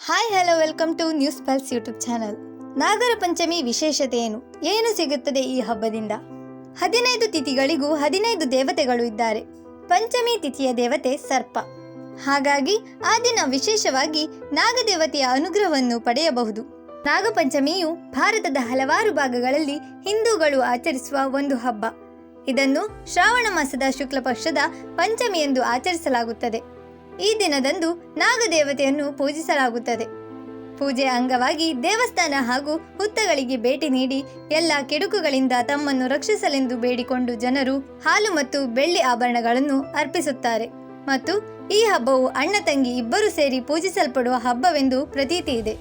Hi hello welcome to news pulse YouTube channel. Nagara Panchami ವಿಶೇಷತೆ ಏನು ಸಿಗುತ್ತದೆ ಈ ಹಬ್ಬದಿಂದ? 15 ತಿಥಿಗಳಿಗೂ 15 ದೇವತೆಗಳು ಇದ್ದಾರೆ. ಪಂಚಮಿ ತಿಥಿಯ ದೇವತೆ ಸರ್ಪ. ಹಾಗಾಗಿ ಆ ದಿನ ವಿಶೇಷವಾಗಿ ನಾಗದೇವತೆಯ ಅನುಗ್ರಹವನ್ನು ಪಡೆಯಬಹುದು. ನಾಗಪಂಚಮಿಯು ಭಾರತದ ಹಲವಾರು ಭಾಗಗಳಲ್ಲಿ ಹಿಂದೂಗಳು ಆಚರಿಸುವ ಒಂದು ಹಬ್ಬ. ಇದನ್ನು ಶ್ರಾವಣ ಮಾಸದ ಶುಕ್ಲ ಪಕ್ಷದ ಪಂಚಮಿ ಎಂದು ಆಚರಿಸಲಾಗುತ್ತದೆ. ಈ ದಿನದಂದು ನಾಗದೇವತೆಯನ್ನು ಪೂಜಿಸಲಾಗುತ್ತದೆ. ಪೂಜೆಯ ಅಂಗವಾಗಿ ದೇವಸ್ಥಾನ ಹಾಗೂ ಹುತ್ತಗಳಿಗೆ ಭೇಟಿ ನೀಡಿ ಎಲ್ಲ ಕೆಡುಕುಗಳಿಂದ ತಮ್ಮನ್ನು ರಕ್ಷಿಸಲೆಂದು ಬೇಡಿಕೊಂಡು ಜನರು ಹಾಲು ಮತ್ತು ಬೆಳ್ಳಿ ಆಭರಣಗಳನ್ನು ಅರ್ಪಿಸುತ್ತಾರೆ. ಮತ್ತು ಈ ಹಬ್ಬವು ಅಣ್ಣ ತಂಗಿ ಇಬ್ಬರು ಸೇರಿ ಪೂಜಿಸಲ್ಪಡುವ ಹಬ್ಬವೆಂದು ಪ್ರತೀತಿ ಇದೆ.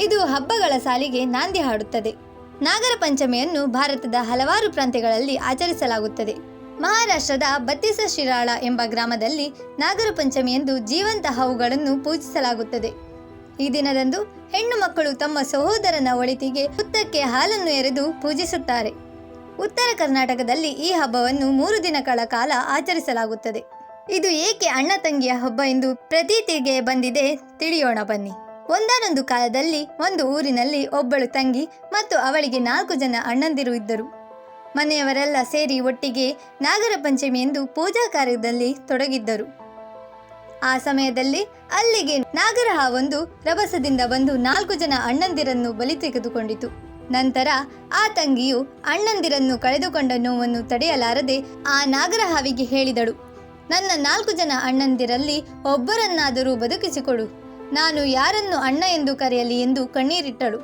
ಇದು ಹಬ್ಬಗಳ ಸಾಲಿಗೆ ನಾಂದಿ ಹಾಡುತ್ತದೆ. ನಾಗರ ಪಂಚಮಿಯನ್ನು ಭಾರತದ ಹಲವಾರು ಪ್ರಾಂತ್ಯಗಳಲ್ಲಿ ಆಚರಿಸಲಾಗುತ್ತದೆ. ಮಹಾರಾಷ್ಟ್ರದ ಬತ್ತಿಸ ಶಿರಾಳ ಎಂಬ ಗ್ರಾಮದಲ್ಲಿ ನಾಗರ ಪಂಚಮಿಯಂದು ಜೀವಂತ ಹಾವುಗಳನ್ನು ಪೂಜಿಸಲಾಗುತ್ತದೆ. ಈ ದಿನದಂದು ಹೆಣ್ಣು ಮಕ್ಕಳು ತಮ್ಮ ಸಹೋದರನ ಒಳಿತಿಗೆ ಹುತ್ತಕ್ಕೆ ಹಾಲನ್ನು ಎರೆದು ಪೂಜಿಸುತ್ತಾರೆ. ಉತ್ತರ ಕರ್ನಾಟಕದಲ್ಲಿ ಈ ಹಬ್ಬವನ್ನು 3 ದಿನಗಳ ಕಾಲ ಆಚರಿಸಲಾಗುತ್ತದೆ. ಇದು ಏಕೆ ಅಣ್ಣ ತಂಗಿಯ ಹಬ್ಬ ಎಂದು ಪ್ರತೀತಿಗೆ ಬಂದಿದೆ ತಿಳಿಯೋಣ ಬನ್ನಿ. ಒಂದಾನೊಂದು ಕಾಲದಲ್ಲಿ ಒಂದು ಊರಿನಲ್ಲಿ ಒಬ್ಬಳು ತಂಗಿ ಮತ್ತು ಅವಳಿಗೆ 4 ಜನ ಅಣ್ಣಂದಿರು ಇದ್ದರು. ಮನೆಯವರೆಲ್ಲ ಸೇರಿ ಒಟ್ಟಿಗೆ ನಾಗರ ಪಂಚಮಿ ಎಂದು ಪೂಜಾ ಕಾರ್ಯದಲ್ಲಿ ತೊಡಗಿದ್ದರು. ಆ ಸಮಯದಲ್ಲಿ ಅಲ್ಲಿಗೆ ನಾಗರ ಹಾವೊಂದು ರಭಸದಿಂದ ಬಂದು 4 ಜನ ಅಣ್ಣಂದಿರನ್ನು ಬಲಿ ತೆಗೆದುಕೊಂಡಿತು. ನಂತರ ಆ ತಂಗಿಯು ಅಣ್ಣಂದಿರನ್ನು ಕಳೆದುಕೊಂಡ ನೋವನ್ನು ತಡೆಯಲಾರದೆ ಆ ನಾಗರ ಹಾವಿಗೆ ಹೇಳಿದಳು, ನನ್ನ 4 ಜನ ಅಣ್ಣಂದಿರಲ್ಲಿ ಒಬ್ಬರನ್ನಾದರೂ ಬದುಕಿಸಿಕೊಡು, ನಾನು ಯಾರನ್ನು ಅಣ್ಣ ಎಂದು ಕರೆಯಲಿ ಎಂದು ಕಣ್ಣೀರಿಟ್ಟಳು.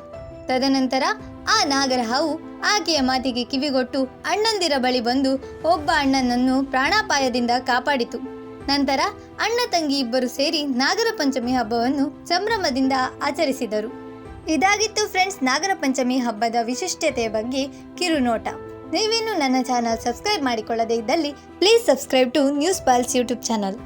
ತದನಂತರ ಆ ನಾಗರ ಹಾವು ಆಕೆಯ ಮಾತಿಗೆ ಕಿವಿಗೊಟ್ಟು ಅಣ್ಣಂದಿರ ಬಳಿ ಬಂದು ಒಬ್ಬ ಅಣ್ಣನನ್ನು ಪ್ರಾಣಾಪಾಯದಿಂದ ಕಾಪಾಡಿತು. ನಂತರ ಅಣ್ಣ ತಂಗಿ ಇಬ್ಬರು ಸೇರಿ ನಾಗರ ಪಂಚಮಿ ಹಬ್ಬವನ್ನು ಸಂಭ್ರಮದಿಂದ ಆಚರಿಸಿದರು. ಇದಾಗಿತ್ತು ಫ್ರೆಂಡ್ಸ್ ನಾಗರ ಪಂಚಮಿ ಹಬ್ಬದ ವಿಶಿಷ್ಟತೆಯ ಬಗ್ಗೆ ಕಿರುನೋಟ. ನೀವಿನ್ನು ನನ್ನ ಚಾನಲ್ ಸಬ್ಸ್ಕ್ರೈಬ್ ಮಾಡಿಕೊಳ್ಳದೇ ಇದ್ದಲ್ಲಿ please subscribe to news pulse YouTube channel.